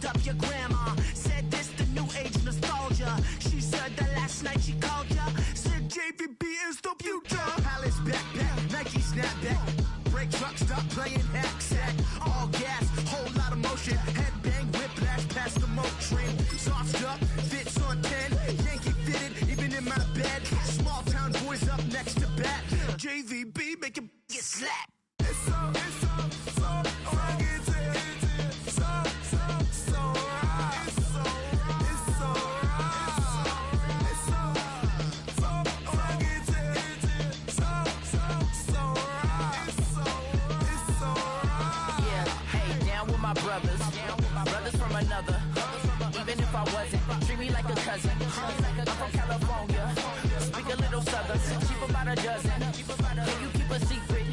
called up your grandma. Said this the new age nostalgia. She said that last night she called ya. Said JVB is the future. Palace backpack, Nike snapback. Break truck, stop playing hack sack. All gas, whole lot of motion. Headbang, whiplash, past the moat train. Soft up, fits on 10. Yankee fitted, even in my bed. Small town boys up next to bat. JVB, make it get slapped. It's so rugged. Brothers from another. Even if I wasn't, treat me like a cousin. I'm from California. Speak a little southern. Cheap about a dozen. Can you keep a secret?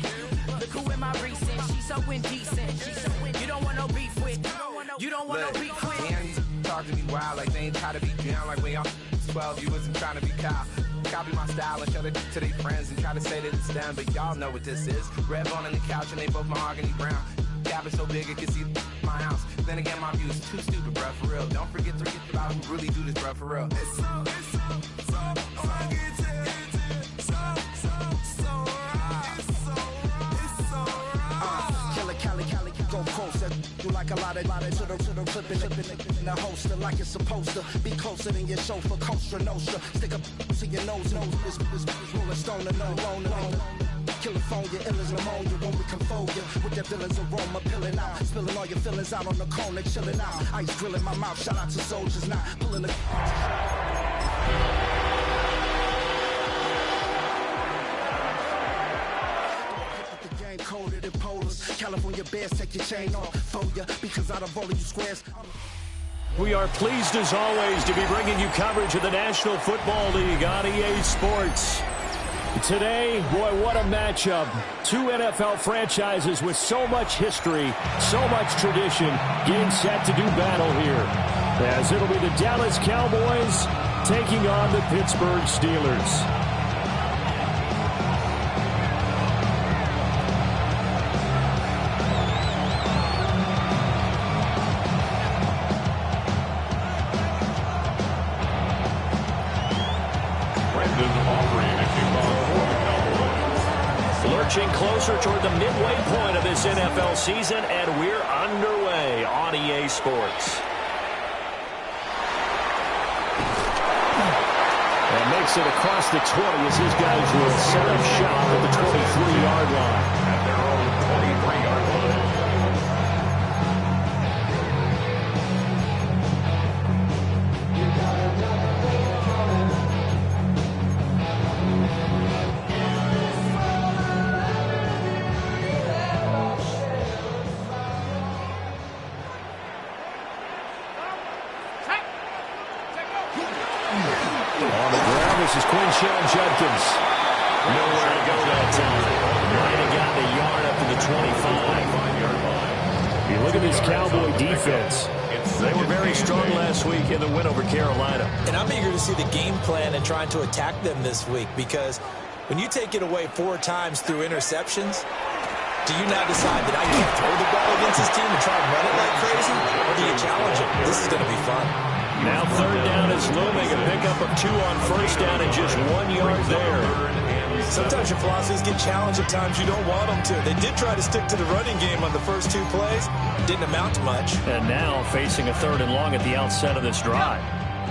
Look who in my recent. She's so indecent. You don't want no beef with. You don't want no beef with. Damn, talk to me wild like they ain't try to be down like way off 12. You wasn't trying to be Kyle. Copy my style and show it to their friends and try to say that it's them, but y'all know what this is. Red bone on the couch and they both mahogany brown. Gap is so big it can see my house. Then again, my view is too stupid, bruh, for real. Don't forget about who really do this, bruh, for real. It's so Cali, go closer. You like a lot of to the clipping in the holster like it's supposed to be closer than your chauffeur, Costa Nostra. Stick up to your nose, this rolling stone and no loner. California, ill as pneumonia when we confold you with that villain's aroma, pilling out, spilling all your feelings out on the corner, chilling out. Ice grilling my mouth, shout out to soldiers, not pulling the. Game coded in polars. California bears take your chain off for ya because out of all of you squares. We are pleased as always to be bringing you coverage of the National Football League on EA Sports. Today, boy, what a matchup. Two NFL franchises with so much history, so much tradition, getting set to do battle here. As it'll be the Dallas Cowboys taking on the Pittsburgh Steelers. Lurching closer toward the midway point of this NFL season, and we're underway on EA Sports. And makes it across the 20 as his guys will set up shop at the 23-yard line. At their own 23-yard line. Judkins. Nowhere to go that time. Might have gotten a yard up to the 25-yard line. You look at this Cowboy defense. They were very strong last week in the win over Carolina. And I'm eager to see the game plan and trying to attack them this week because when you take it away 4 times through interceptions, do you now decide that I can't throw the ball against this team and try and run it like crazy? Or do you challenge it? This is going to be fun. Now third down is looming, a pickup of 2 on first down and just 1 yard there. Sometimes your philosophies get challenged at times you don't want them to. They did try to stick to the running game on the first 2 plays. Didn't amount to much. And now facing a 3rd and long at the outset of this drive.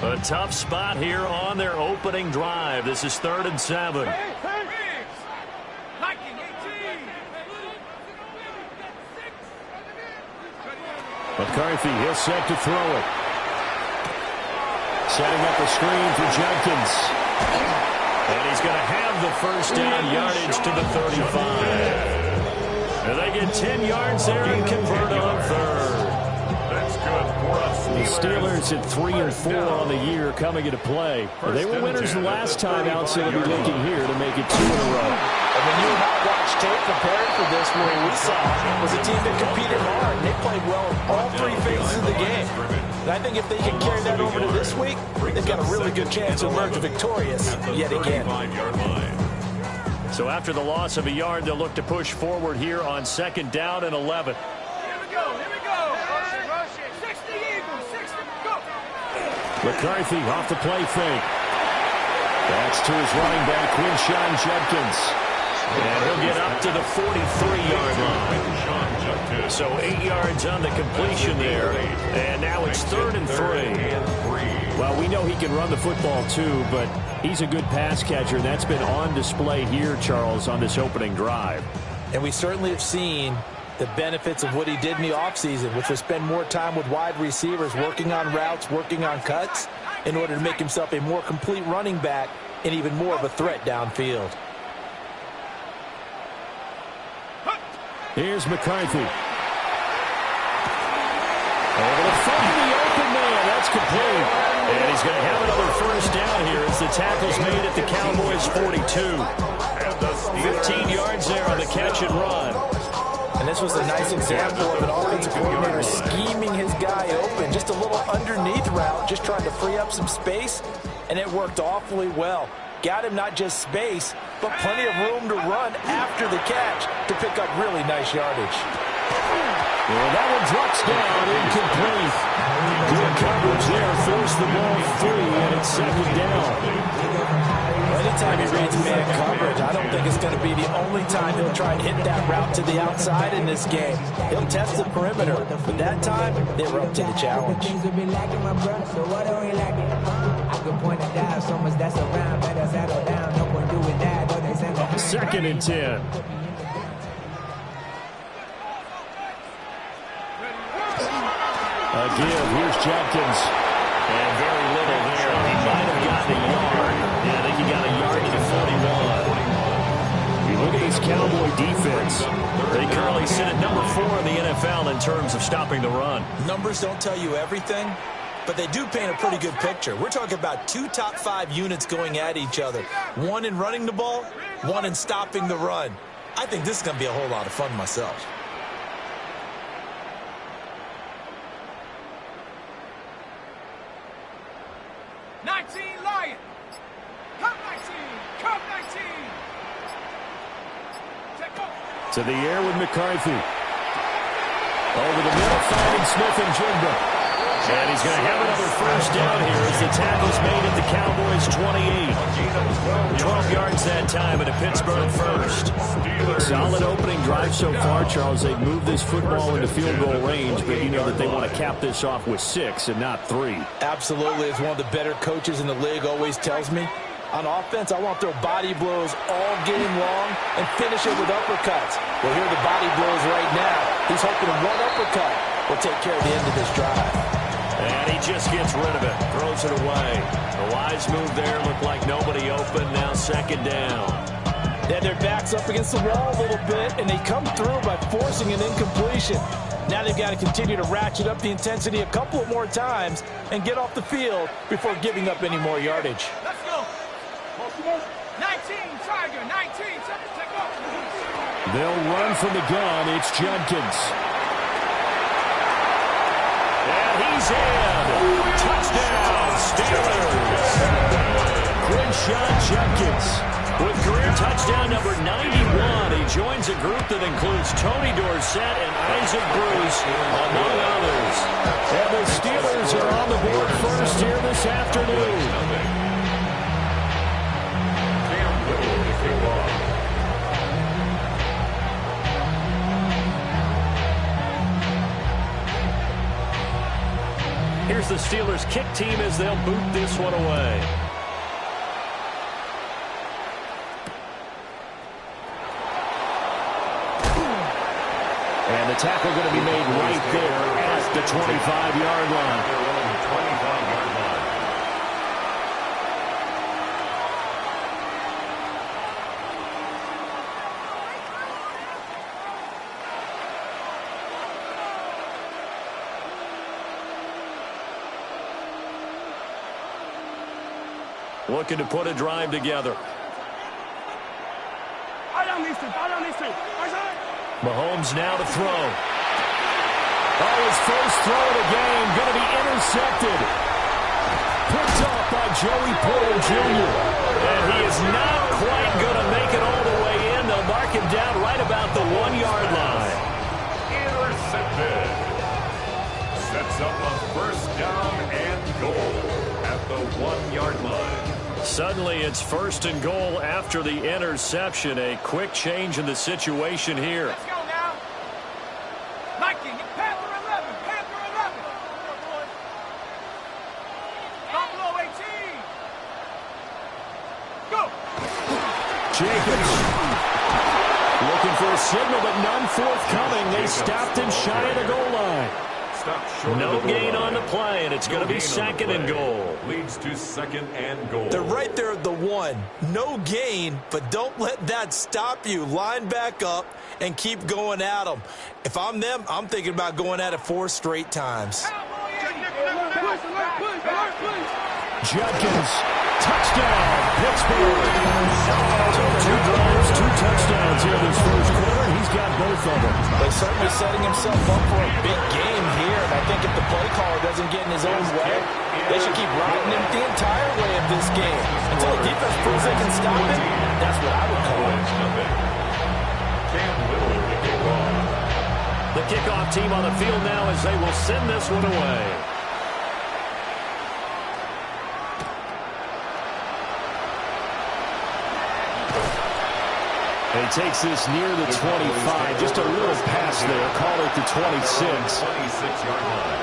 A tough spot here on their opening drive. This is 3rd and 7. McCarthy, he'll set to throw it. Setting up a screen for Jenkins. And he's going to have the first down yardage to the 35. And they get 10 yards there and convert on 3rd. That's good for us. The Steelers at 3-4 on the year coming into play. They were winners the last time out, so they'll be looking here to make it 2 in a row. And when you and I watched tape preparing for this, what we saw was a team that competed hard. And they played well in all 3 phases of the game. And I think if they can carry that over to this week, they've got a really good chance to emerge victorious yet again. So after the loss of a yard, they'll look to push forward here on 2nd down and 11. Here we go. Rush it. 60 Eagles. McCarthy off the play fake. That's to his running back, Quinshon Judkins. And he'll get up to the 43-yard line. So 8 yards on the completion there. And now it's 3rd and 3. Well, we know he can run the football too, but he's a good pass catcher. That's been on display here, Charles, on this opening drive. And we certainly have seen the benefits of what he did in the offseason, which was spend more time with wide receivers, working on routes, working on cuts, in order to make himself a more complete running back and even more of a threat downfield. Here's McCarthy. Over the front of the open man. That's complete. And he's going to have another first down here as the tackle's made at the Cowboys' 42. 15 yards there on the catch and run. And this was a nice example of an offensive coordinator scheming his guy open. Just a little underneath route, just trying to free up some space, and it worked awfully well. Got him not just space, but plenty of room to run after the catch to pick up really nice yardage. Well, that one drops down, incomplete. Good coverage there, forced the ball free, and it's 2nd down. Anytime he reads man coverage, I don't think it's going to be the only time he'll try and hit that route to the outside in this game. He'll test the perimeter, but that time, they were up to the challenge. Second and 10. A give, here's Judkins. And very little there. He might have gotten a yard. Yeah, I think he got a yard to the 41. You look at this Cowboy defense. They currently sit at number 4 in the NFL in terms of stopping the run. Numbers don't tell you everything, but they do paint a pretty good picture. We're talking about 2 top 5 units going at each other. One in running the ball, one in stopping the run. I think this is going to be a whole lot of fun myself. To the air with McCarthy. Over the middle, finding Smith and Jigba. And he's going to have another first down here as the tackle's made at the Cowboys' 28. 12 yards that time at a Pittsburgh first. Solid opening drive so far, Charles. They've moved this football into field goal range, but you know that they want to cap this off with 6 and not 3. Absolutely. As one of the better coaches in the league always tells me, on offense, I want to throw body blows all game long and finish it with uppercuts. Well, here are the body blows right now. He's hoping one uppercut will take care of the end of this drive. And he just gets rid of it, throws it away. The wise move there, looked like nobody open, now 2nd down. Yeah, their back's up against the wall a little bit, and they come through by forcing an incompletion. Now they've got to continue to ratchet up the intensity a couple of more times and get off the field before giving up any more yardage. Let's go. 19, Tiger, 19, take off. They'll run from the gun. It's Judkins. And he's in. Touchdown, Steelers. Quinshon Judkins with career touchdown number 91. He joins a group that includes Tony Dorsett and Isaac Bruce, among others. And the Steelers are on the board first here this afternoon. Here's the Steelers kick team as they'll boot this one away. And the tackle going to be made right there at the 25-yard line. Looking to put a drive together. Mahomes now to throw. Oh, his first throw of the game going to be intercepted. Picked off by Joey Porter Jr. And he is not quite going to make it all the way in. They'll mark him down right about the 1-yard line. Intercepted. Sets up a first down and goal. the 1-yard line. Suddenly, it's 1st and goal after the interception. A quick change in the situation here. Let's go now. Mikey, Panther 11. Panther 11. Don't blow 18. Go. Jacobs looking for a signal, but none forthcoming. They stopped him shy of the goal line. No gain on the play, and it's going to be 2nd and goal. Leads to 2nd and goal. They're right there at the 1. No gain, but don't let that stop you. Line back up and keep going at them. If I'm them, I'm thinking about going at it 4 straight times. Judkins, touchdown, Pittsburgh. So 2 drives, 2 touchdowns here this first quarter. He's got both of them. But certainly setting himself up for a big game here. And I think if the play caller doesn't get in his own way, they should keep riding him the entire way of this game. Until the defense proves they can stop him, that's what I would call it. The kickoff team on the field now as they will send this one away. He takes this near the 25. Just a little pass there. Call it the 26. 26-yard line.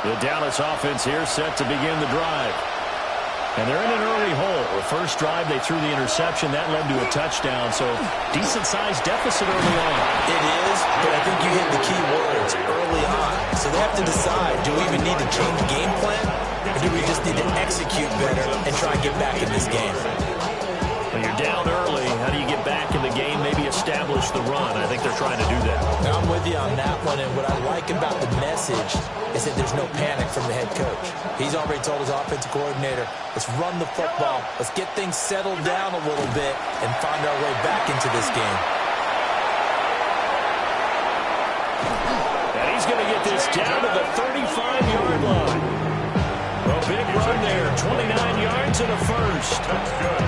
The Dallas offense here set to begin the drive. And they're in an early hole. The first drive, they threw the interception. That led to a touchdown. So, decent-sized deficit early on. It is, but I think you hit the key words early on. So they have to decide, do we even need to change game plan? Or do we just need to execute better and try and get back in this game? When you're down early, how do you get back in the game? Maybe establish the run. I think they're trying to do that. Now, I'm with you on that one. And what I like about the message is that there's no panic from the head coach. He's already told his offensive coordinator, let's run the football. Let's get things settled down a little bit and find our way back into this game. And he's going to get this down to the 35-yard line. A big run there, 29 yards and a first.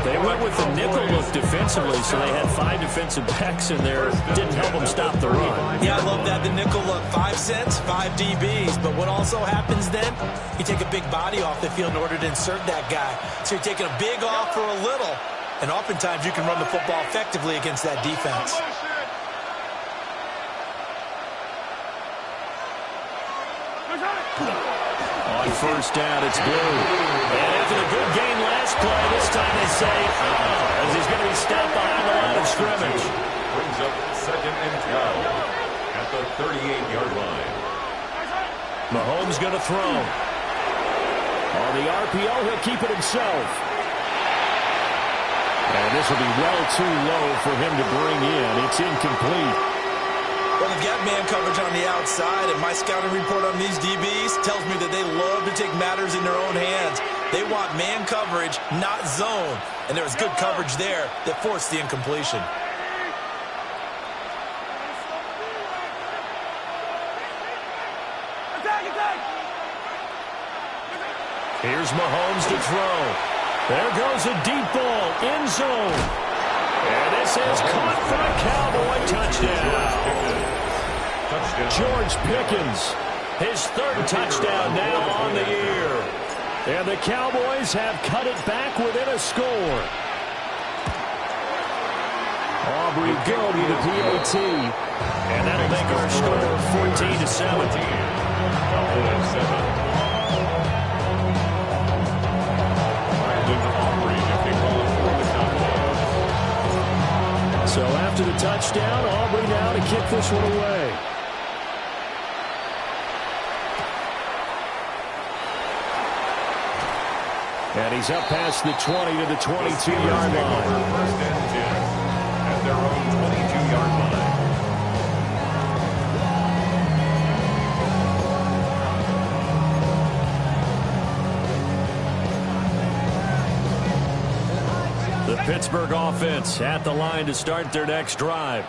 They went with the nickel look defensively, so they had 5 defensive backs in there. Didn't help them stop the run. Yeah, I love that. The nickel look, 5 cents, 5 DBs. But what also happens then, you take a big body off the field in order to insert that guy. So you're taking a big off for a little. And oftentimes you can run the football effectively against that defense. On first down, it's Blue. And after the good gain last play, this time they say, as he's going to be stopped behind the line of scrimmage. Brings up 2nd and 10 at the 38-yard line. Mahomes going to throw. On the RPO, he'll keep it himself. And this will be well too low for him to bring in. It's incomplete. Well, they've got man coverage on the outside, and my scouting report on these DBs tells me that they love to take matters in their own hands. They want man coverage, not zone. And there was good coverage there that forced the incompletion. Here's Mahomes to throw. There goes a deep ball, end zone. And this is caught for a Cowboy touchdown. George Pickens, his 3rd touchdown now on the year. And the Cowboys have cut it back within a score. Aubrey go to the PAT. And that'll make our score 14-17. So after the touchdown, Aubrey now to kick this one away. And he's up past the 20 to the 22-yard line. First and 10 at their own 22-yard line. The Pittsburgh offense at the line to start their next drive.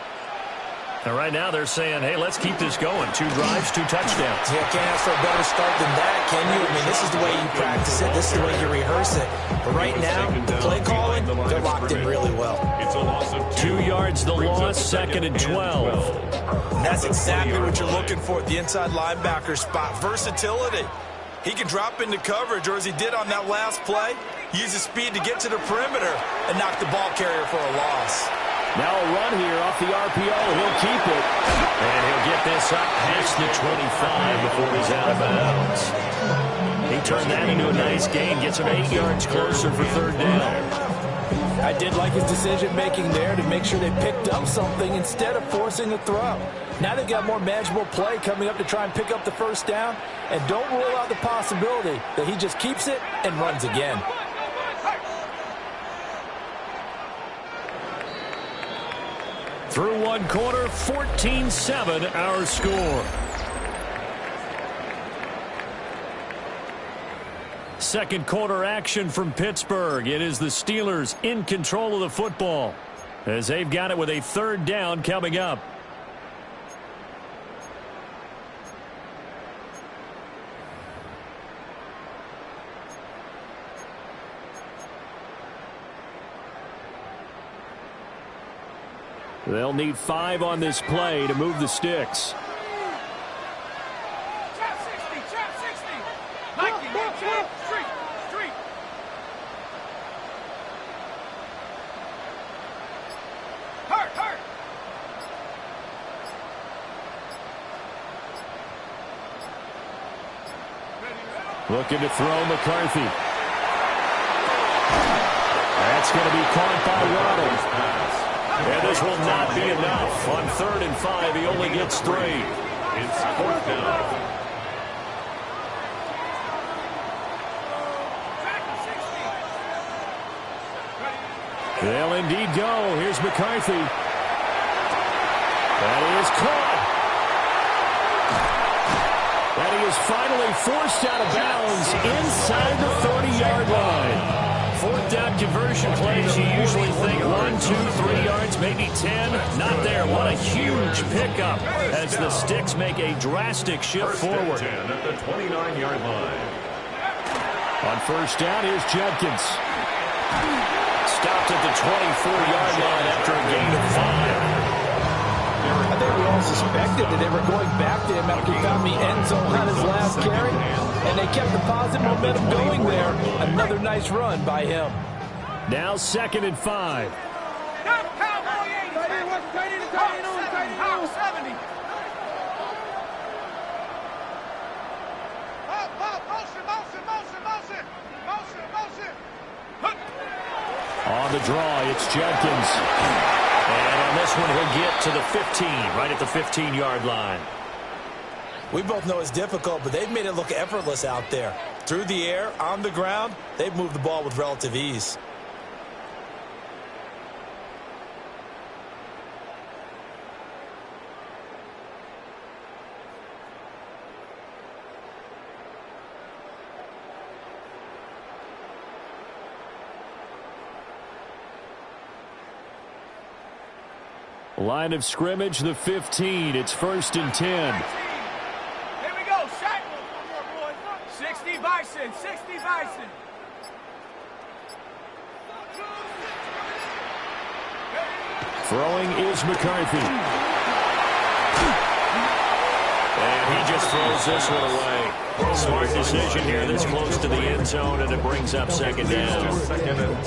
And right now they're saying, hey, let's keep this going. 2 drives, 2 touchdowns. Yeah, can't ask for a better start than that, can you? I mean, this is the way you practice it. This is the way you rehearse it. But right now, the play calling, they're locked in really well. 2 yards the loss, 2nd and 12. And that's exactly what you're looking for at the inside linebacker spot. Versatility. He can drop into coverage, or as he did on that last play, use his speed to get to the perimeter and knock the ball carrier for a loss. Now a run here off the RPO. He'll keep it. And he'll get this up past the 25 before he's out of bounds. He turned that into a nice gain. Gets him 8 yards closer for 3rd down. I did like his decision-making there to make sure they picked up something instead of forcing the throw. Now they've got more manageable play coming up to try and pick up the 1st down. And don't rule out the possibility that he just keeps it and runs again. Through 1 quarter, 14-7 our score. Second quarter action from Pittsburgh. It is the Steelers in control of the football as they've got it with a 3rd down coming up. They'll need 5 on this play to move the sticks. Trap 60. Mikey, trap, street. Hurt. Looking to throw McCarthy. That's going to be caught by Waddle. And this will not be enough. On 3rd and 5, he only gets 3. It's 4th down. They'll indeed go. Here's McCarthy. That is caught. And he is finally forced out of bounds inside the 30-yard line. 4th down conversion plays, you usually think 1, 2, 3 yards, maybe 10. Not there. What a huge pickup as the Sticks make a drastic shift forward. 10 at the 29-yard line. On 1st down, here's Judkins. Stopped at the 24-yard line after a gain of 5. I think we all suspected that they were going back to him after he found the end zone on his last carry, and they kept the positive momentum going there. Another nice run by him. Now 2nd and 5. Cowboy 80. Hawk 70. Motion. On the draw, it's Judkins. And on this one, he'll get to the 15, right at the 15-yard line. We both know it's difficult, but they've made it look effortless out there. Through the air, on the ground, they've moved the ball with relative ease. Line of scrimmage, the 15. It's 1st and 10. Here we go. Shot. 60 Bison. Throwing is McCarthy. And he just throws this one away. Smart decision here this close to the end zone, and it brings up 2nd down.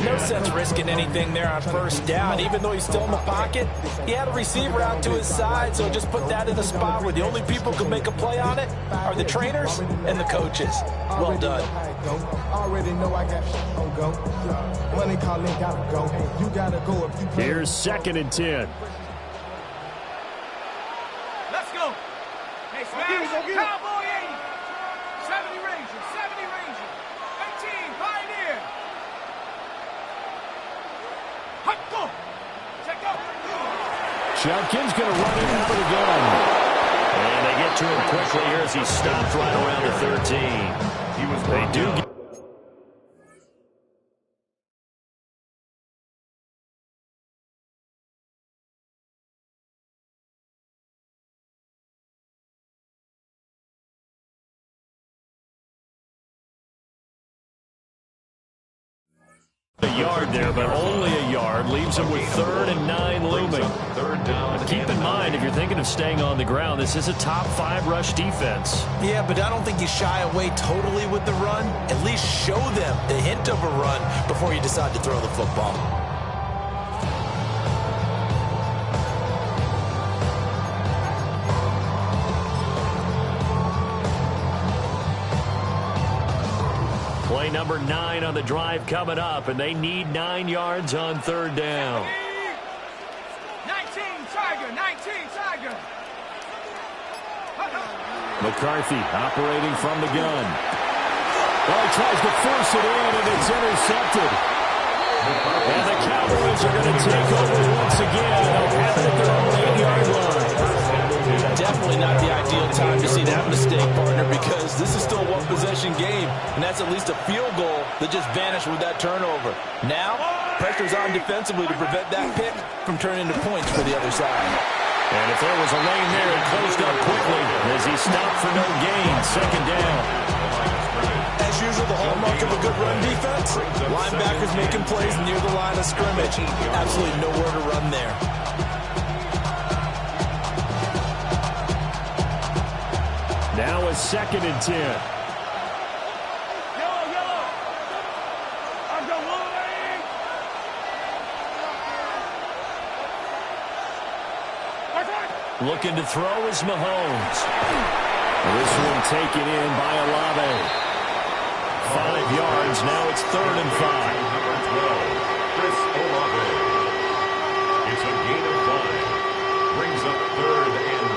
No sense risking anything there on 1st down. Even though he's still in the pocket, he had a receiver out to his side, so just put that in a spot where the only people who can make a play on it are the trainers and the coaches. Well done. Already know I got on go. Money calling, gotta go. You gotta go if you play. Here's 2nd and 10. Let's go. Hey, smash. Cowboy 80. 70 Ranger. 18 Pioneer. Hut, go. Check out. Judkins going to run it out of the gun. And they get to him quickly here as he stopped right around the 13. They do get A yard there, but only a yard. Leaves him with 3rd and 9 looming. But keep in mind, if you're thinking of staying on the ground, this is a top 5 rush defense. Yeah, but I don't think you shy away totally with the run. At least show them the hint of a run before you decide to throw the football. Play number 9 on the drive coming up, and they need 9 yards on 3rd down. 19 Tiger, 19 Tiger. McCarthy operating from the gun. Well, he tries to force it in, and it's intercepted. And the Cowboys are going to take over once again. They'll have it at their own 8-yard line. Definitely not the ideal time to see that mistake, partner, because this is still a one-possession game, and that's at least a field goal that just vanished with that turnover. Now, pressure's on defensively to prevent that pick from turning into points for the other side. And if there was a lane there, it closed up quickly as he stopped for no gain. 2nd down. As usual, the hallmark of a good run defense, linebackers making plays near the line of scrimmage. Absolutely nowhere to run there. Now a 2nd and 10. Yellow, yellow. I'm the Wolverine. Looking to throw is Mahomes. This one taken in by Olave. 5 yards. Now it's 3rd and 5. Chris Olave. It's a gain of 5. Brings up 3rd and 5.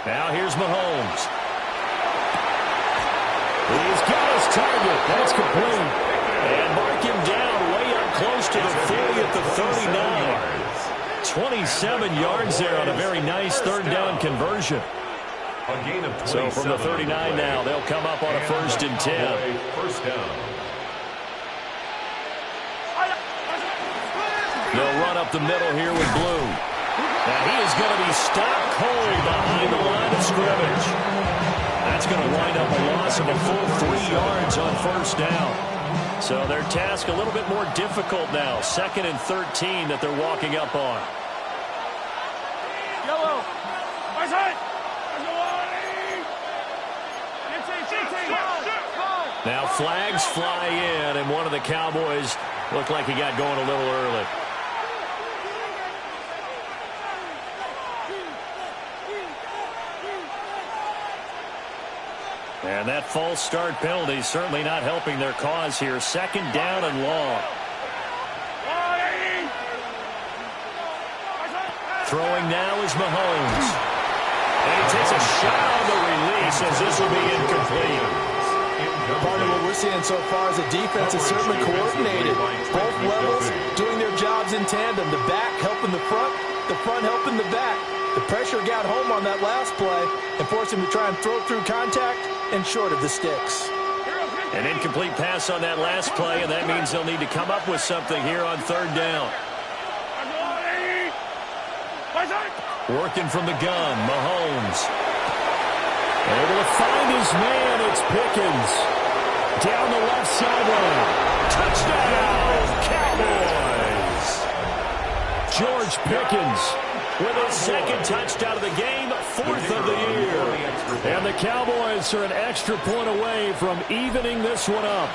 Now here's Mahomes. He's got his target. That's complete. And mark him down way up close to the 40 at the 39. 27 yards there on a very nice 3rd down conversion. So from the 39 now, they'll come up on a 1st and 10. First down. They'll run up the middle here with Blue. Now he is going to be stopped cold behind the line of scrimmage. That's going to wind up a loss of a full 3 yards on 1st down. So their task a little bit more difficult now. 2nd and 13 that they're walking up on. Yellow. Now flags fly in, and one of the Cowboys looked like he got going a little early. And that false start penalty certainly not helping their cause here. 2nd down and long. Throwing now is Mahomes. And he takes a shot on the release as this will be incomplete. Part of what we're seeing so far as a defense is certainly coordinated. Both levels doing their jobs in tandem. The back helping the front helping the back. The pressure got home on that last play and forced him to try and throw through contact and short of the sticks. An incomplete pass on that last play, and that means they'll need to come up with something here on 3rd down. Working from the gun, Mahomes. Able to find his man, it's Pickens. Down the left sideline. Touchdown, Cowboys! George Pickens with his 2nd touchdown of the game, 4th of the year. And the Cowboys are an extra point away from evening this one up.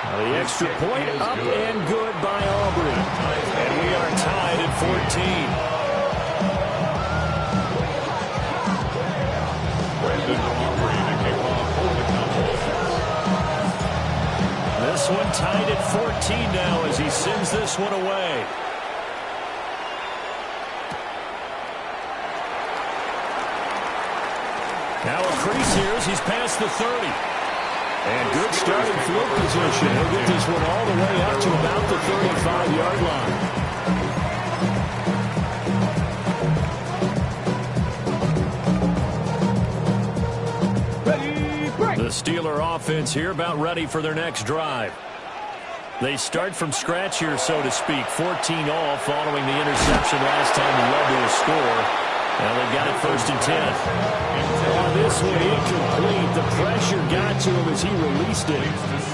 Now the extra point up and good by Aubrey. And we are tied at 14. This one tied at 14 now as he sends this one away. Now a crease here as he's past the 30. And good starting field position. He'll get this one all the way up to about the 35-yard line. The Steeler offense here about ready for their next drive. They start from scratch here, so to speak. 14 all following the interception last time he led to a score. Now they've got it 1st and 10. On this one, incomplete. The pressure got to him as he released it.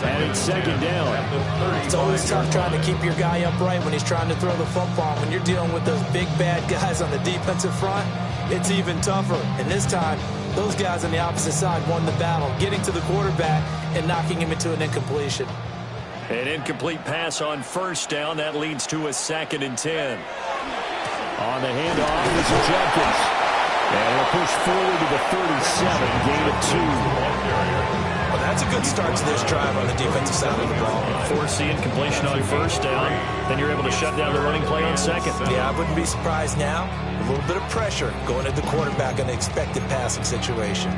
And it's 2nd down. It's always tough trying to keep your guy upright when he's trying to throw the football. When you're dealing with those big, bad guys on the defensive front, it's even tougher. And this time, those guys on the opposite side won the battle, getting to the quarterback and knocking him into an incompletion. An incomplete pass on 1st down. That leads to a 2nd and 10. On the handoff, this is Jenkins. And he'll push forward to the 37, gain of 2. Well, that's a good start to this drive on the defensive side of the ball. Force the incompletion on 1st down. Then you're able to shut down the running play on 2nd. Yeah, I wouldn't be surprised now. A little bit of pressure going at the quarterback in an expected passing situation.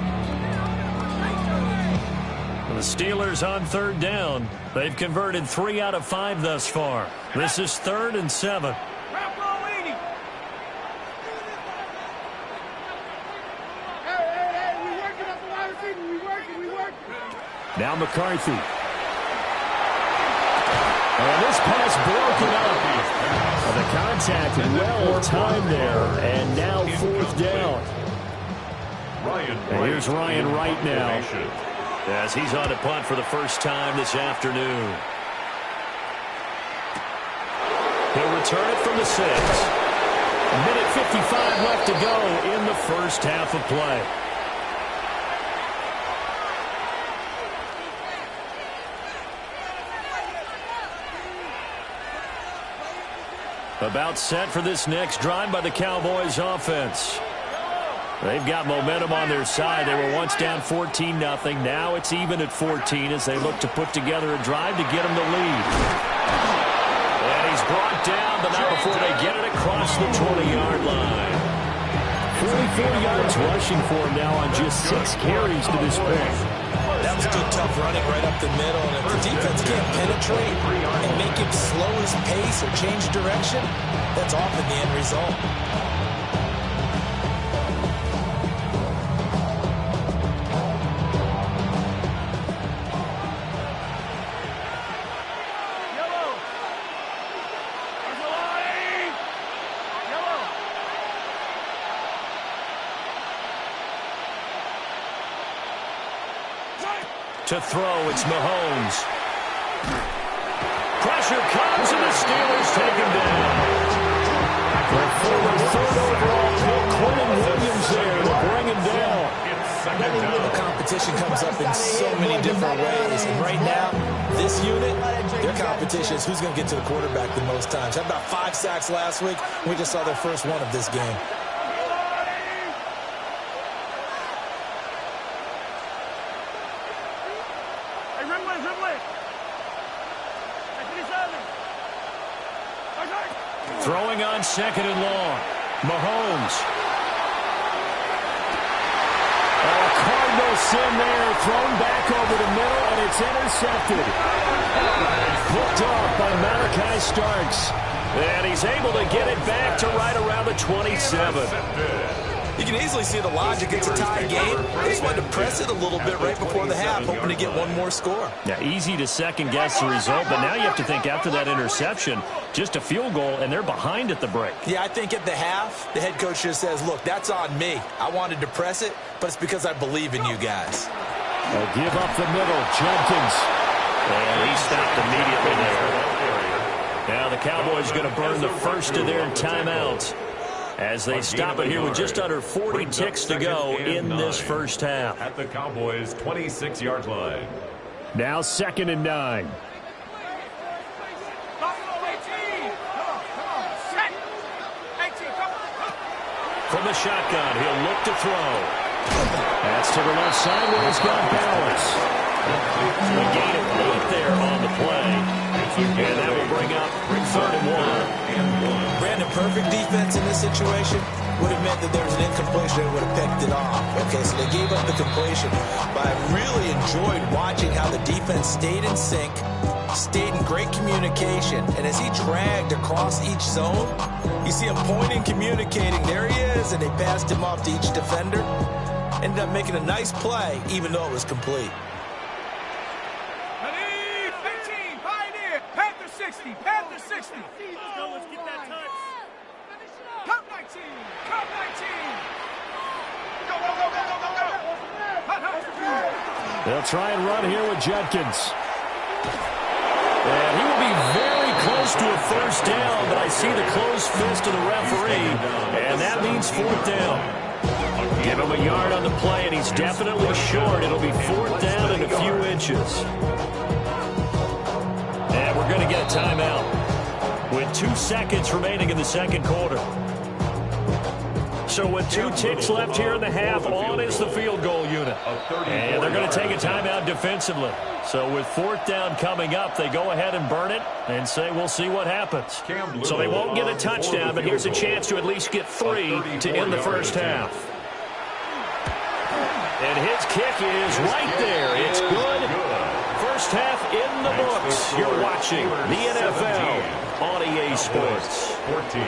The Steelers on 3rd down. They've converted 3 out of 5 thus far. This is 3rd and 7. Now McCarthy. And this pass broken up. The contact well timed there. And now 4th down. And here's Ryan Wright now, as he's on a punt for the first time this afternoon. He'll return it from the 6. A minute 55 left to go in the first half of play. About set for this next drive by the Cowboys offense. They've got momentum on their side. They were once down 14-0. Now it's even at 14 as they look to put together a drive to get them the lead. And he's brought down, but not before they get it across the 20-yard line. 44 yards rushing for him now on just 6 carries to this point. That was good, tough running right up the middle. And if the defense can't penetrate and make him slow his pace or change direction, that's often the end result. To throw, it's Mahomes. Pressure comes, and the Steelers take him down. The forward 3rd overall pick, Quentin Williams there to bring him down. The competition comes up in so many different ways. And right now, this unit, their competition is who's going to get to the quarterback the most times. Had about 5 sacks last week. We just saw their first one of this game. Throwing on 2nd and long. Mahomes. Cardinal sin there. Thrown back over the middle, and it's intercepted. Picked off by Malachi Starks. And he's able to get it back to right around the 27. You can easily see the logic. It's a tie game. They just wanted to press it a little bit right before the half, hoping to get one more score. Yeah, easy to second-guess the result, but now you have to think after that interception, just a field goal, and they're behind at the break. Yeah, I think at the half, the head coach just says, look, that's on me. I wanted to press it, but it's because I believe in you guys. They'll give up the middle. Jenkins. And he stopped immediately there. Now the Cowboys going to burn the first of their timeouts as they stop it here with just under 40 ticks to go in this first half. At the Cowboys' 26-yard line. Now 2nd and 9. From the shotgun, he'll look to throw. That's to the left side where he's got balance. A gain of 8 there on the play. And that will bring up 3rd and 1. Brandon, perfect defense in this situation would have meant that there was an incompletion and would have picked it off. Okay, so they gave up the completion. But I really enjoyed watching how the defense stayed in sync, stayed in great communication. And as he dragged across each zone, you see him pointing, communicating. There he is, and they passed him off to each defender. Ended up making a nice play, even though it was complete. Pioneer! Panther 60. Let's go, let's get that touch. Cup 19. Cup 19. Go, go, go, go, go, go, go. They'll try and run here with Judkins. And he will be very close to a first down, but I see the closed fist of the referee, and that means fourth down. Give him a yard on the play, and he's definitely short. It'll be fourth down and a few inches. And we're going to get a timeout with 2 seconds remaining in the second quarter. So with 2 ticks left here in the half, on is the field goal unit. And they're going to take a timeout defensively. So with fourth down coming up, they go ahead and burn it and say, we'll see what happens. So they won't get a touchdown, but here's a chance to at least get 3 to end the first half. And his kick is right there. It's good. First half in the books. You're watching the NFL on EA Sports. 14.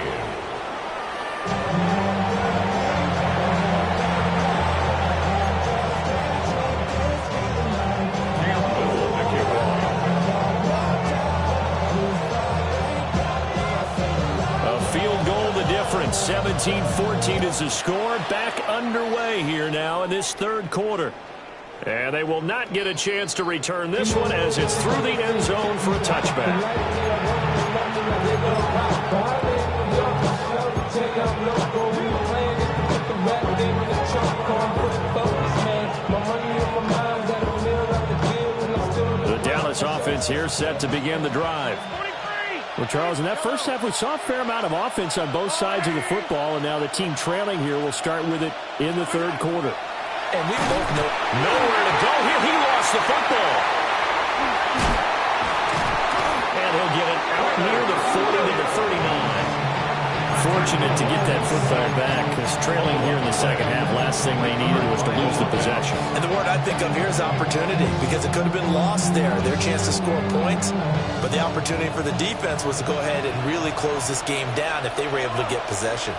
Field goal the difference. 17-14 is the score. Back underway here now in this third quarter. And they will not get a chance to return this one as it's through the end zone for a touchback. The Dallas offense here set to begin the drive. Well, Charles, in that first half, we saw a fair amount of offense on both sides of the football, and now the team trailing here will start with it in the third quarter. And we both know nowhere to go here. He lost the football. And he'll get it out near the 40 to the 39. Fortunate to get that football back, because trailing here in the second half, last thing they needed was to lose the possession. And the word I think of here is opportunity, because it could have been lost there, their chance to score points. But the opportunity for the defense was to go ahead and really close this game down if they were able to get possession.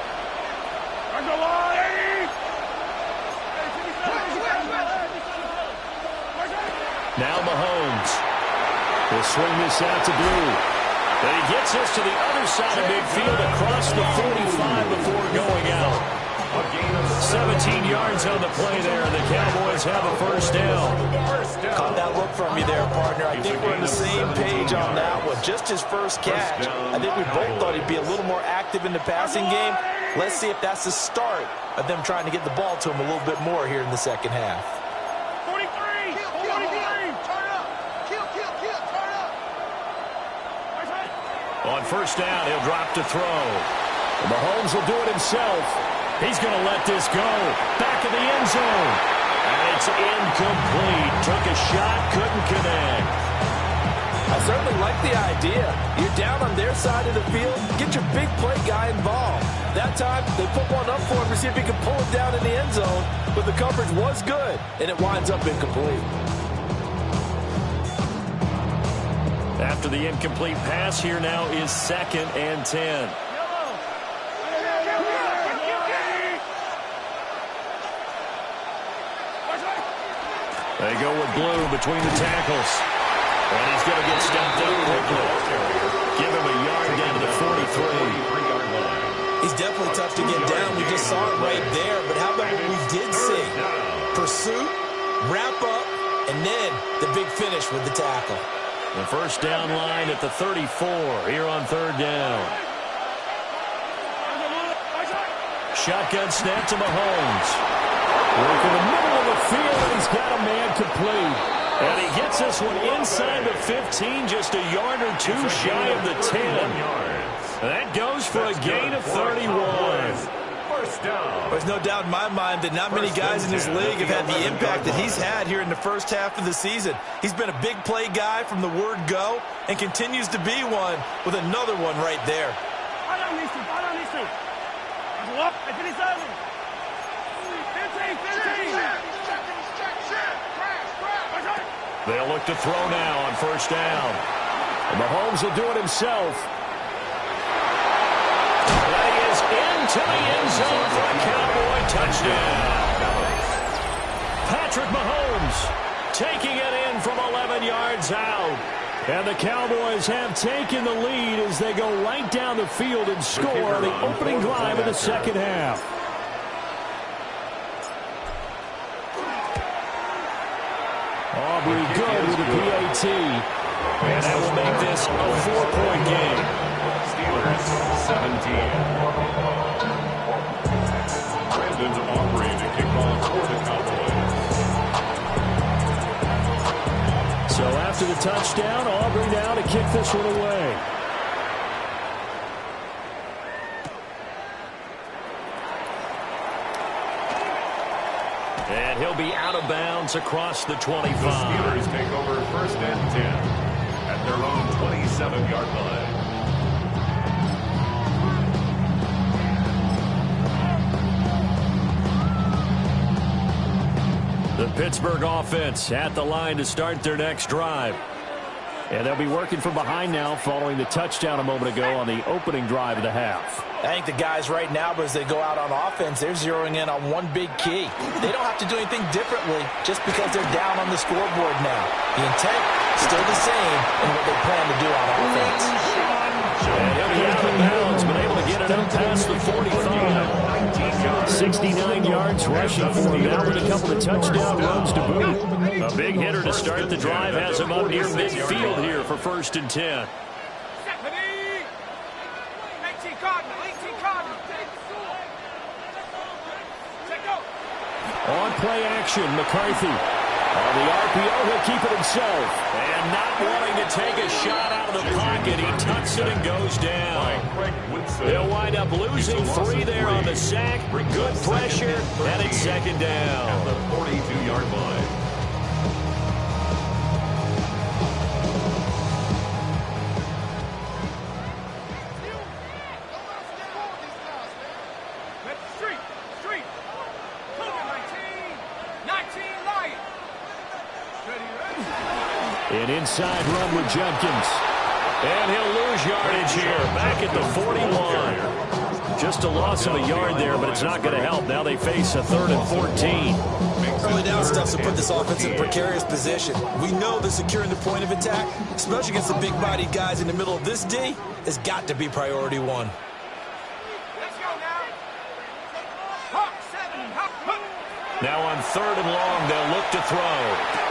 Now Mahomes will swing this out to Blue. And he gets us to the other side of midfield across the 45 before going out. 17 yards on the play there, and the Cowboys have a first down. Caught that look from you there, partner. I think we're on the same page on that one. Just his first catch. I think we both thought he'd be a little more active in the passing game. Let's see if that's the start of them trying to get the ball to him a little bit more here in the second half. On first down, he'll drop to throw. Mahomes will do it himself. He's going to let this go. Back of the end zone. And it's incomplete. Took a shot, couldn't connect. I certainly like the idea. You're down on their side of the field. Get your big play guy involved. That time, they put one up for him to see if he can pull it down in the end zone. But the coverage was good, and it winds up incomplete. After the incomplete pass, here now is 2nd and 10. They go with Blue between the tackles. And he's going to get stepped up quickly. Give him a yard down to the 43. He's definitely tough to get down. We just saw it right there. But how about what we did see? Pursuit, wrap up, and then the big finish with the tackle. The first down line at the 34 here on third down. Shotgun snap to Mahomes. Work in the middle of the field, and he's got a man complete. And he gets this one inside the 15, just a yard or two shy of the 10. That goes for a gain of 31. There's no doubt in my mind that not many guys in this league have had the impact that he's had here in the first half of the season. He's been a big play guy from the word go and continues to be one with another one right there. They'll look to throw now on first down. And Mahomes will do it himself. That is into the end zone for a Cowboy touchdown. Patrick Mahomes taking it in from 11 yards out. And the Cowboys have taken the lead as they go right down the field and score on the opening drive of the second half. Aubrey good with the PAT. And that will make this a 4-point game. Steelers 17. Brandon Aubrey to kick off for the Cowboys. So after the touchdown, Aubrey now to kick this one away. And he'll be out of bounds across the 25. The Steelers take over first and 10 at their own 27-yard line. The Pittsburgh offense at the line to start their next drive. And they'll be working from behind now following the touchdown a moment ago on the opening drive of the half. I think the guys right now, as they go out on offense, they're zeroing in on one big key. They don't have to do anything differently just because they're down on the scoreboard now. The intent still the same in what they plan to do on offense. And he'll be out of bounds, but able to get it up past the 45. 69 yards rushing for him now with a couple of touchdown runs to boot. A big hitter to start the drive has him up near midfield here for first and 10. On play action, McCarthy. On the RPO, he'll keep it himself. And not wanting to take a shot out of the pocket, he tucks it and goes down. They'll wind up losing 3 there on the sack. Good pressure, and it's second down. At the 42-yard line. An inside run with Judkins. And he'll lose yardage here, back at the 41. Just a loss of a yard there, but it's not going to help. Now they face a 3rd and 14. Early down stuff to put this offense in a precarious position. We know that securing the point of attack, especially against the big-bodied guys in the middle of this D, has got to be priority 1. Let's go now. Hawk 7, Hawk. Now on 3rd and long, they'll look to throw.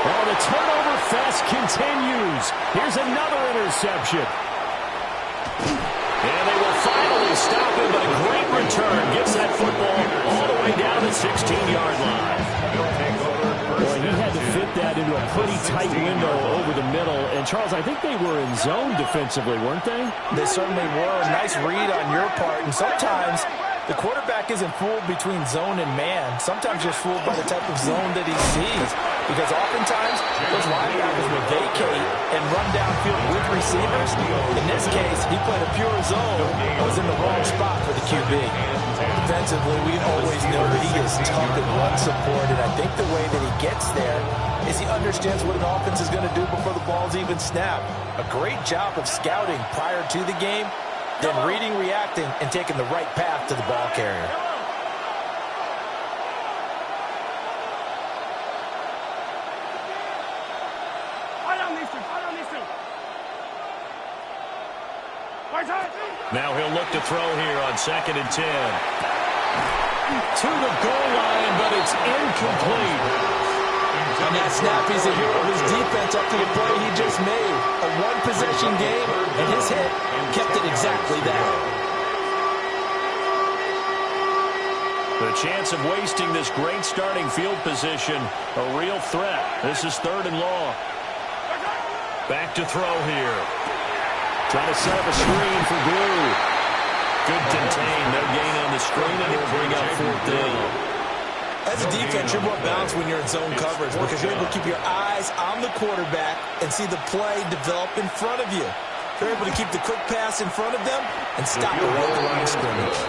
Well, the turnover fest continues. Here's another interception. And they will finally stop him, but a great return gets that football all the way down the 16-yard line. Boy, he had to fit that into a pretty tight window over the middle. And, Charles, I think they were in zone defensively, weren't they? They certainly were. A nice read on your part. And sometimes the quarterback isn't fooled between zone and man. Sometimes you're fooled by the type of zone that he sees. Because oftentimes, those linebackers will vacate and run downfield with receivers. In this case, he played a pure zone and was in the wrong spot for the QB. Defensively, we always know that he is tough in run support, and I think the way that he gets there is he understands what an offense is going to do before the ball's even snapped. A great job of scouting prior to the game, then reading, reacting, and taking the right path to the ball carrier. Now he'll look to throw here on 2nd and 10. To the goal line, but it's incomplete. On that snap, he's a hero of his defense up to the play he just made. A one-possession game, and his hit kept it exactly that. The chance of wasting this great starting field position, a real threat. This is 3rd and long. Back to throw here. Trying to set up a screen for Blue. Good contain. No gain on the screen, and it'll bring up 4th down. As a defense, you're more balanced when you're in zone coverage because you're able to keep your eyes on the quarterback and see the play develop in front of you. You're able to keep the quick pass in front of them and stop it at the line of scrimmage.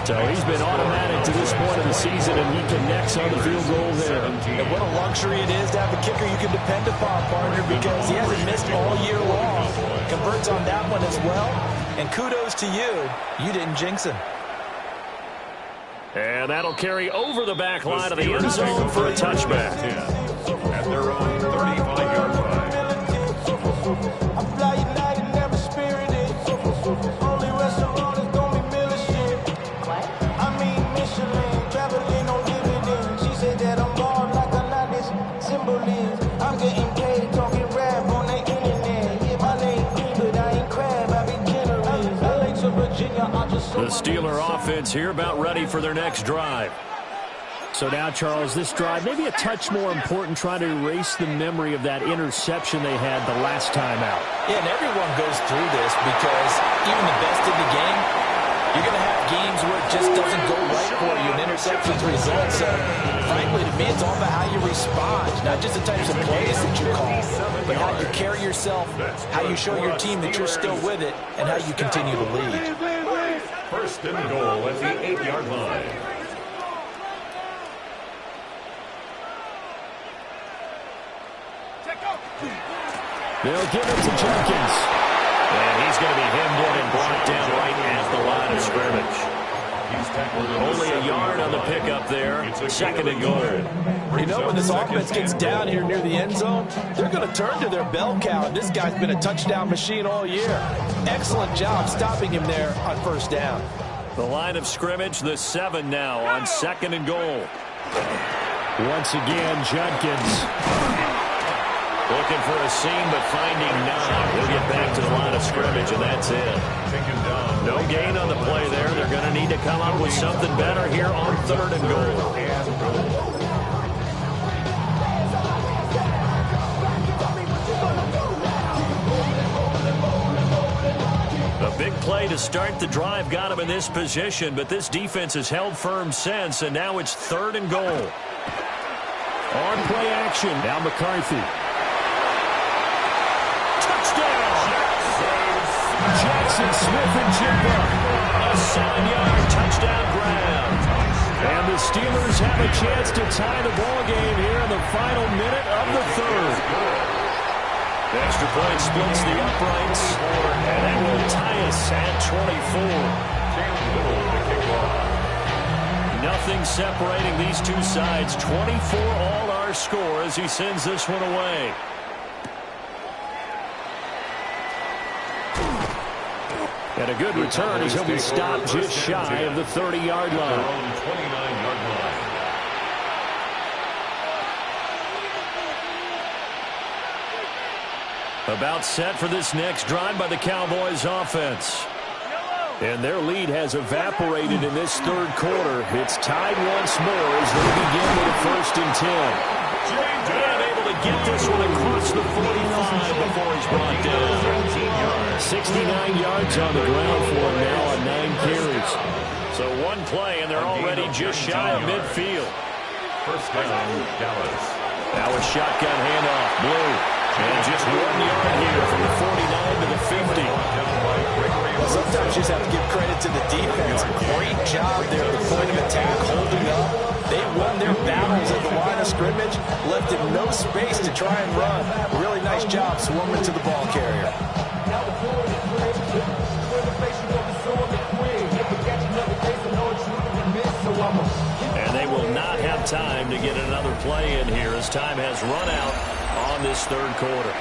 So he's been automatic to this point of the season, and he connects on the field goal there. And what a luxury it is to have a kicker you can depend upon, partner, because he hasn't missed all year long. Converts on that one as well. And kudos to you. You didn't jinx him. And that'll carry over the back line of the end zone for a touchback. At their own 35-yard line. The Steeler offense here about ready for their next drive. So now, Charles, this drive maybe a touch more important, trying to erase the memory of that interception they had the last time out. Yeah, and everyone goes through this because even the best in the game, you're going to have games where it just doesn't go right for you and interceptions result. So, frankly, to me, it's all about how you respond, not just the types of plays that you call, but how you carry yourself, how you show your team that you're still with it, and how you continue to lead. First and goal at the 8-yard line. They'll give it to Jenkins. And he's going to be hemmed in and brought down right at the line of scrimmage. Only a yard on the pickup there. Second and goal. You know, when this offense gets down here near the end zone, they're going to turn to their bell cow. And this guy's been a touchdown machine all year. Excellent job stopping him there on first down. The line of scrimmage, the 7 now on second and goal. Once again, Jenkins. Looking for a seam, but finding none. We'll get back to the line of scrimmage, and that's it. No gain on the play there. They're going to need to come up with something better here on third and goal. A big play to start the drive got him in this position, but this defense has held firm since, and now it's third and goal. On play action. Now McCarthy. Jackson Smith-Njigba, a 7-yard touchdown grab. And the Steelers have a chance to tie the ball game here in the final minute of the third. The extra point splits the uprights, and that will tie us at 24. Nothing separating these two sides. 24 all our score as he sends this one away. And a good return as he'll be stopped just shy of the 30-yard line. 29-yard line. About set for this next drive by the Cowboys offense. And their lead has evaporated in this third quarter. It's tied once more as they begin with a 1st and 10. And able to get this one across the 45 before he's brought down. 69 yards on the ground for him now on 9 carries. So one play, and they're already just shy of midfield. First down, Dallas. Now a shotgun handoff, Blue. And just 1 yard here from the 49 to the 50. Sometimes you just have to give credit to the defense. Great job there at the point of attack, holding up. They won their battles at the line of scrimmage, left him no space to try and run. Really nice job swarming to the ball carrier. And they will not have time to get another play in here as time has run out on this third quarter.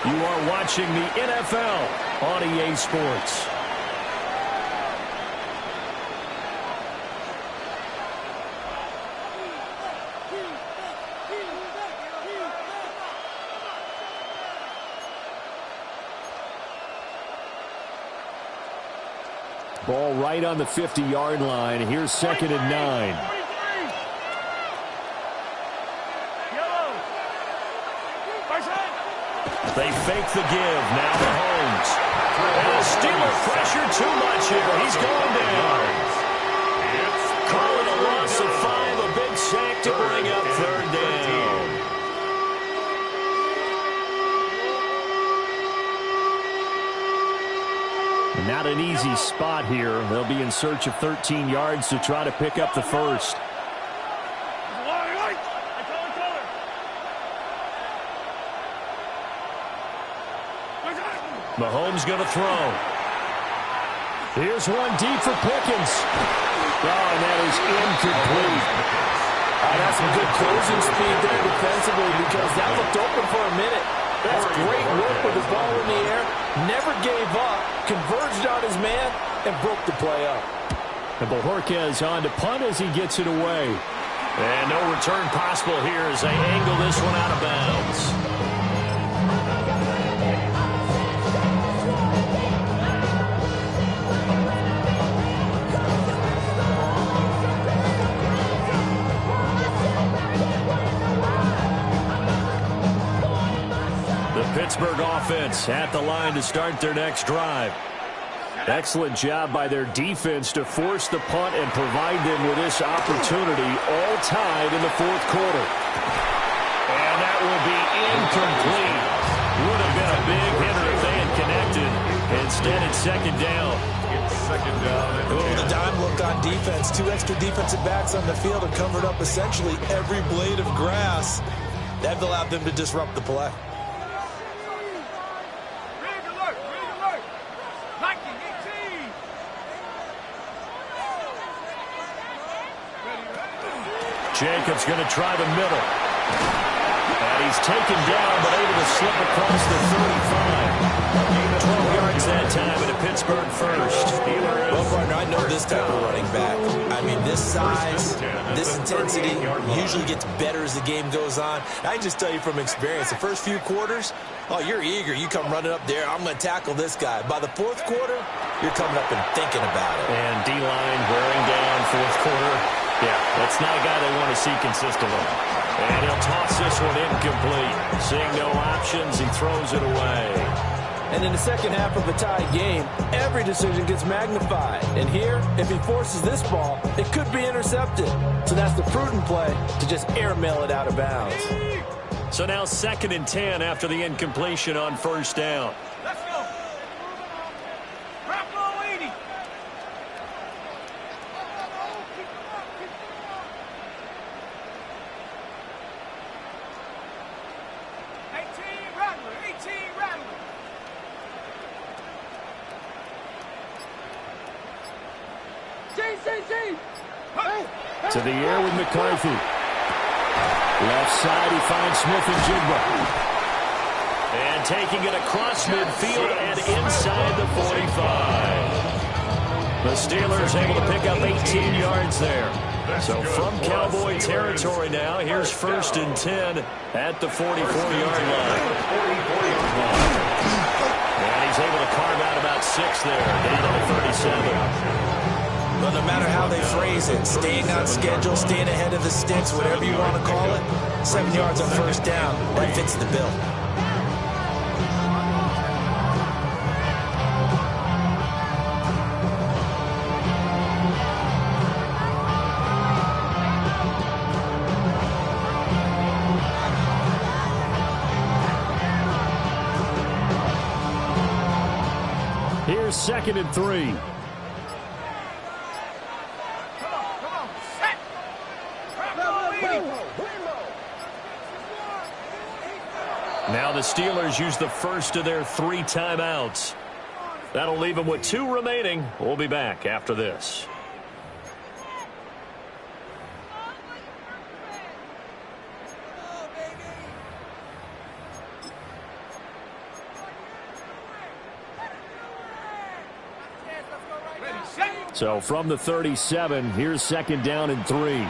You are watching the NFL on EA Sports. Ball right on the 50-yard line. Here's 2nd and 9. They fake the give. Now Mahomes. And a Steeler pressure too much here. He's going down. Calling a loss of 5. A big sack to bring up third down. Not an easy spot here. They'll be in search of 13 yards to try to pick up the first. Mahomes going to throw. Here's one deep for Pickens. Oh, and that is incomplete. That's some good closing speed there defensively because that looked open for a minute. That's great work with the ball in the air. Never gave up, converged on his man, and broke the play up. And Bojorquez on to punt as he gets it away. And no return possible here as they angle this one out of bounds. offense at the line to start their next drive. Excellent job by their defense to force the punt and provide them with this opportunity, all tied in the fourth quarter. And that will be incomplete. Would have been a big hitter if they had connected. Instead, it's second down. The dime look on defense. 2 extra defensive backs on the field and covered up essentially every blade of grass. That allowed them to disrupt the play. Jacobs going to try the middle. And he's taken down, but able to slip across the 35. 12 yards that time, and a Pittsburgh first. Well, partner, I know this type of running back. I mean, this size, this intensity usually gets better as the game goes on. I can just tell you from experience, the first few quarters, oh, you're eager. You come running up there, I'm going to tackle this guy. By the fourth quarter, you're coming up and thinking about it. And D-line wearing down fourth quarter. Yeah, that's not a guy they want to see consistently. And he'll toss this one incomplete. Seeing no options, he throws it away. And in the second half of a tied game, every decision gets magnified. And here, if he forces this ball, it could be intercepted. So that's the prudent play to just airmail it out of bounds. So now 2nd and 10 after the incompletion on first down. Let's go. Drop low 80. 18 Rattler, 18 Rattler. To the air with McCarthy. Left side, he finds Smith and Jigba. And taking it across midfield and inside the 45. The Steelers able to pick up 18 yards there. So from Cowboy territory now, here's 1st and 10 at the 44-yard line. And he's able to carve out about 6 there, down to the 37. But no matter how they phrase it, staying on schedule, staying ahead of the sticks, whatever you want to call it, 7 yards on first down, that fits the bill. Here's 2nd and 3. Now the Steelers use the first of their 3 timeouts. That'll leave them with 2 remaining. We'll be back after this. So from the 37, here's 2nd down and 3.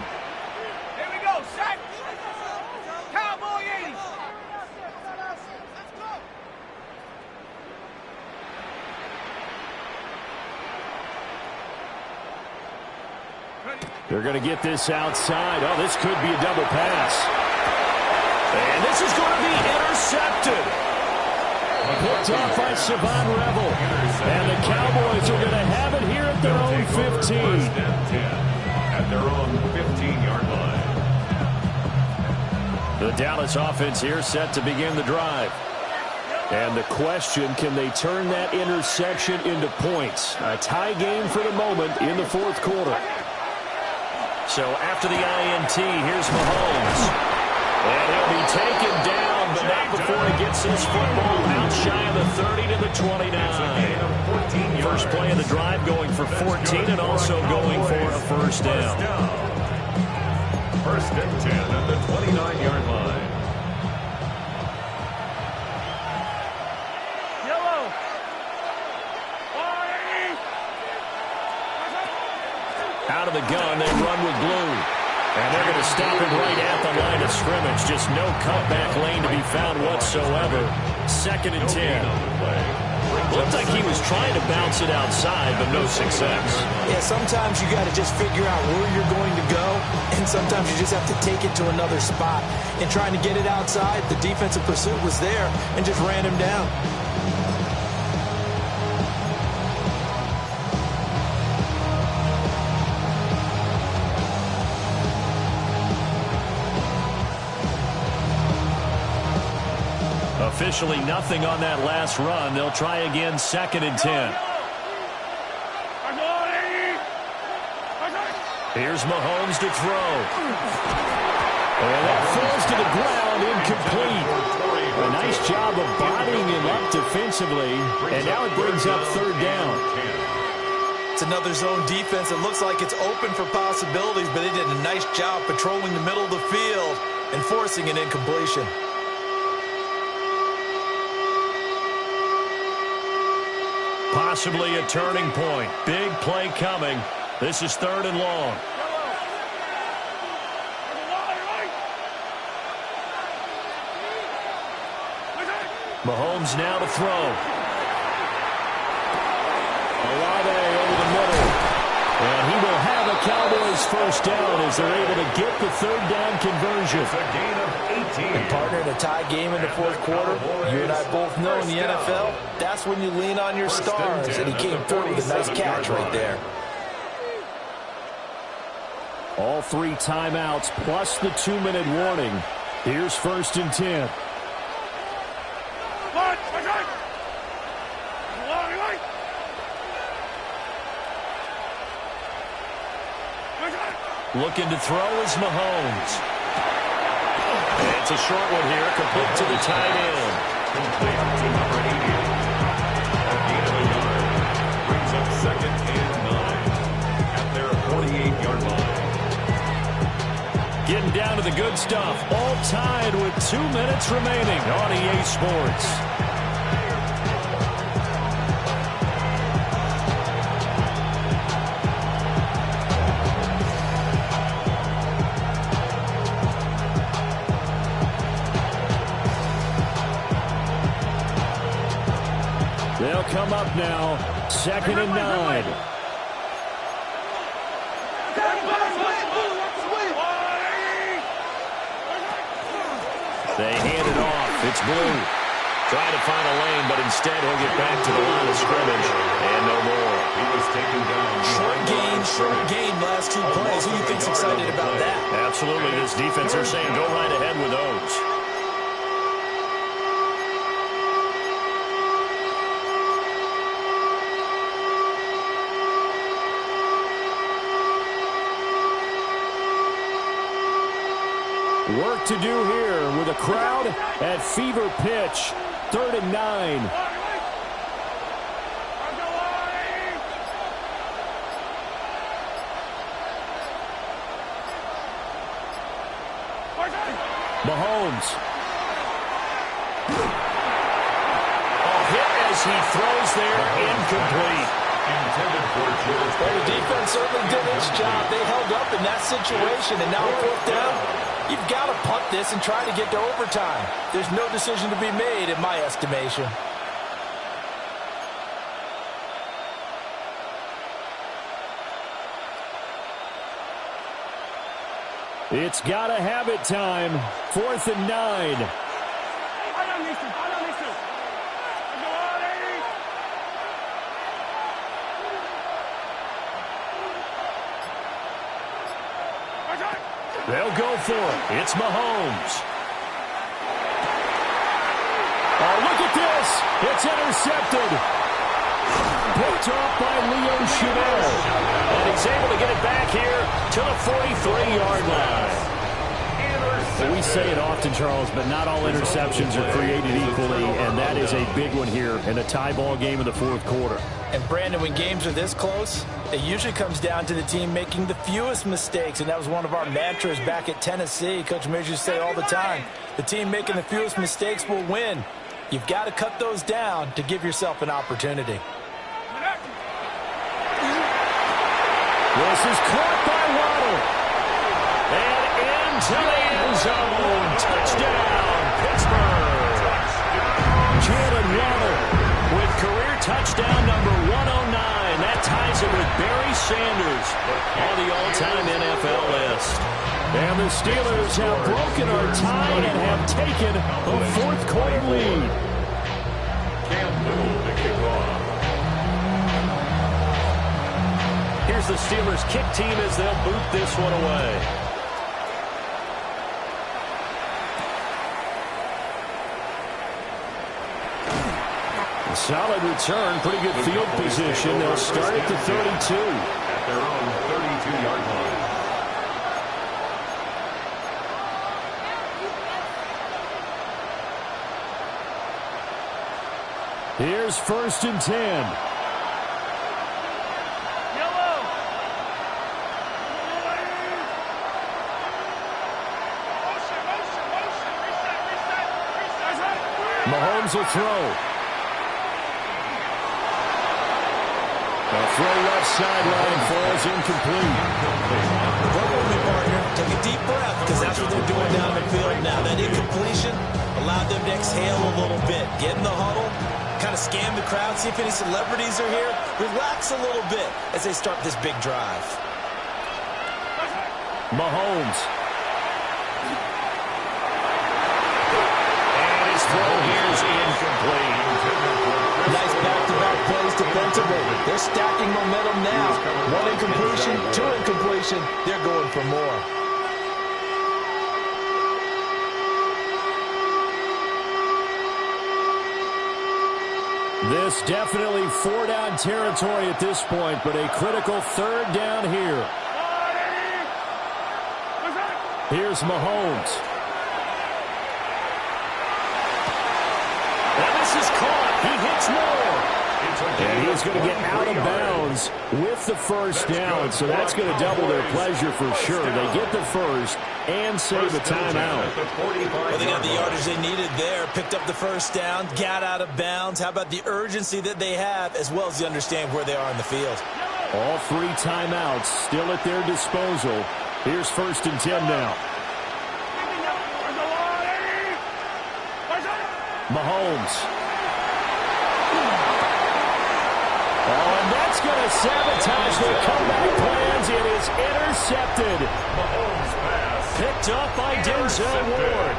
They're going to get this outside. Oh, this could be a double pass. And this is going to be intercepted. Picked off by Savon Revel. And the Cowboys are going to have it here at their own 15. At their own 15-yard line. The Dallas offense here set to begin the drive. And the question, can they turn that interception into points? A tie game for the moment in the fourth quarter. So after the INT, here's Mahomes. And he'll be taken down, but not before he gets his football out shy of the 30 to the 29. First play of the drive going for 14 and also going for a first down. 1st and 10 at the 29-yard line. Out of the gun, they run with blue. And they're going to stop it right at the line of scrimmage. Just no cutback lane to be found whatsoever. 2nd and 10. Looks like he was trying to bounce it outside, but no success. Yeah, sometimes you got to just figure out where you're going to go, and sometimes you just have to take it to another spot. And trying to get it outside, the defensive pursuit was there and just ran him down. Officially nothing on that last run. They'll try again, 2nd and 10. Here's Mahomes to throw. And that falls to the ground, incomplete. A nice job of bodying him up defensively, and now it brings up 3rd down. It's another zone defense. It looks like it's open for possibilities, but they did a nice job patrolling the middle of the field and forcing an incompletion. Possibly a turning point. Big play coming. This is 3rd and long. Mahomes now to throw. Olave over the middle. And he will have a Cowboys first down as they're able to get the 3rd down conversion. It's a gain of 18. And partner, in a tie game in the 4th quarter, you and I both know in the NFL, that's when you lean on your stars. And he came through with a nice catch right there. All 3 timeouts plus the 2-minute warning. Here's 1st and 10. Looking to throw is Mahomes. It's a short one here, complete to the tight end. Complete to number 80. A gain of a yard. Brings up 2nd and 9 at their 48-yard line. Getting down to the good stuff. All tied with 2 minutes remaining on EA Sports. They'll come up now, 2nd and 9. They hand it off. It's Blue. Trying to find a lane, but instead he'll get back to the line of scrimmage and no more. He was taken down. Short gain, last 2 plays. Who do you think's excited about that? Absolutely. This defense, they're saying go right ahead with those. Work to do here with a crowd at fever pitch. 3rd and 9. Mahomes. Hit as he throws there, incomplete. Well, the defense certainly did its job. They held up in that situation, and now 4th down. You've got to punt this and try to get to overtime. There's no decision to be made, in my estimation. It's got to have it time. 4th and 9. They'll go for it. It's Mahomes. Oh, look at this. It's intercepted. Picked off by Leo Chanel. And he's able to get it back here to the 43-yard line. We say it often, Charles, but not all interceptions are created equally, and that is a big one here in a tie ball game in the 4th quarter. And, Brandon, when games are this close, it usually comes down to the team making the fewest mistakes, and that was one of our mantras back at Tennessee. Coach Mears used to say all the time, the team making the fewest mistakes will win. You've got to cut those down to give yourself an opportunity. This is caught by Waddle. And into the end zone. Touchdown, Pittsburgh. Jalen Waddle with career touchdown number 109. That ties it with Barry Sanders on the all-time NFL list. And the Steelers have broken our tie and have taken a fourth-quarter lead. Campbell to kick off. Here's the Steelers kick team as they'll boot this one away. A solid return, pretty good field position. They'll start at the 32. At their own 32-yard line. Here's 1st and 10. Mahomes will throw. The throw left sideline falls incomplete. Work with me, partner. Take a deep breath, because that's what they're doing down the field now. That incompletion allowed them to exhale a little bit. Get in the huddle, kind of scan the crowd, see if any celebrities are here. Relax a little bit as they start this big drive. Mahomes. And his throw here is incomplete. Nice back-to-back plays defensively. They're stacking momentum now. One incompletion, two incompletion. They're going for more. This definitely 4-down territory at this point, but a critical 3rd down here. Here's Mahomes. And this is caught. He hits more. And he's going to get out of bounds with the 1st down, so that's going to double their pleasure for sure. They get the 1st and save a timeout. Well, they got the yardage they needed there, picked up the 1st down, got out of bounds. How about the urgency that they have, as well as the understand where they are in the field? All 3 timeouts still at their disposal. Here's 1st and 10 now. Mahomes. Oh, and that's going to sabotage their comeback plans. It is intercepted. Mahomes pass. Picked up by Denzel Ward.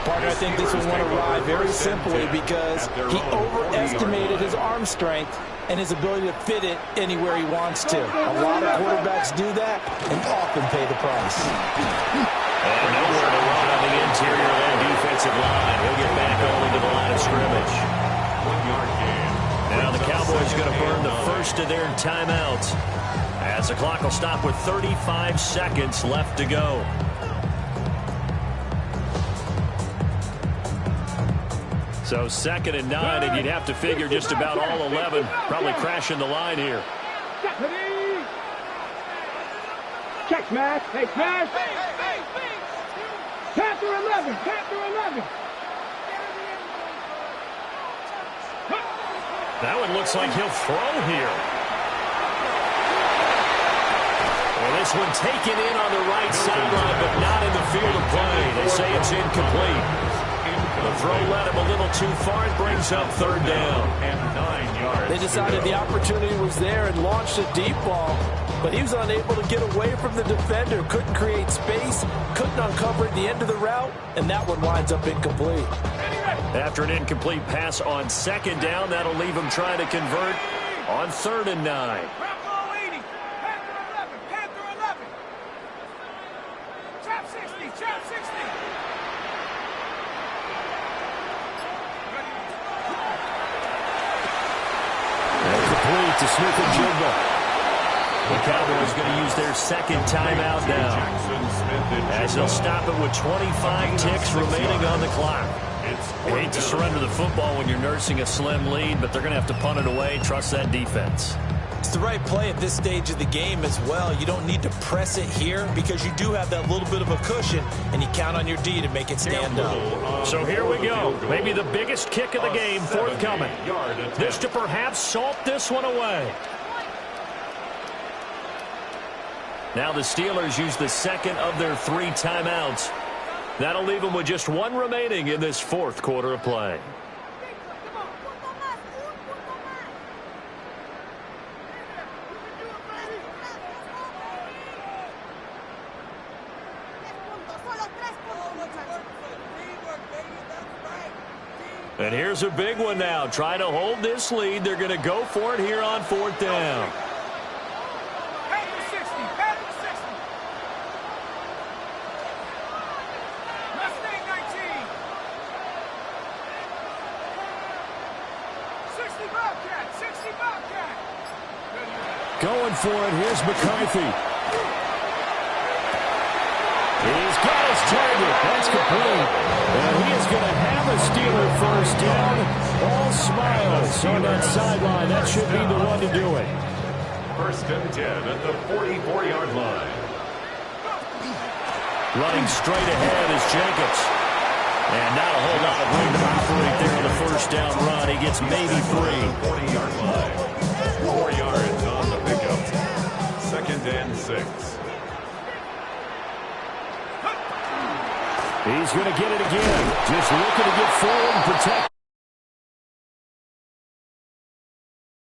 Partner, I think this was one to ride very simply because he overestimated his arm strength and his ability to fit it anywhere he wants to. A lot of quarterbacks do that and often pay the price. And nowhere to run on the interior of that defensive line. He'll get back only to the line of scrimmage. 1-yard gain. Now the Cowboys are going to burn the first of their timeouts as the clock will stop with 35 seconds left to go. So 2nd and 9, and you'd have to figure just about all 11 probably crashing the line here. Check smash. Hey, smash. Panther 11. Panther 11. That one looks like he'll throw here. Well, this one taken in on the right sideline, but not in the field of play. They say it's incomplete. The throw led him a little too far and brings up 3rd down. And 9 yards. They decided the opportunity was there and launched a deep ball, but he was unable to get away from the defender, couldn't create space, couldn't uncover the end of the route, and that one winds up incomplete. After an incomplete pass on 2nd down, that'll leave him trying to convert on 3rd and 9. To Smith-Njigba. The Cowboys going to use their 2nd timeout now, as they'll stop it with 25 ticks remaining on the clock. You hate to surrender the football when you're nursing a slim lead, but they're going to have to punt it away. Trust that defense. It's the right play at this stage of the game as well. You don't need to press it here because you do have that little bit of a cushion, and you count on your D to make it stand up. So here we go. Maybe the biggest kick of the game forthcoming. This to perhaps salt this one away. Now the Steelers use the 2nd of their 3 timeouts. That'll leave them with just 1 remaining in this 4th quarter of play. And here's a big one now. Trying to hold this lead. They're going to go for it here on 4th down. Pad to 60. Pad to 60. Mustang 19. 60 Bobcat. 60 Bobcat. Going for it. Here's McCarthy. He's got his target. That's complete. And he is going to have a Steeler first down. All smiles on that sideline. That should be the one to do it. 1st and 10 at the 44-yard line. Running straight ahead is Jacobs. And not a whole lot of room to operate there on the first down run. He gets maybe 3. 40-yard line. 4 yards on the pickup. 2nd and 6. He's going to get it again. Just looking to get forward and protect.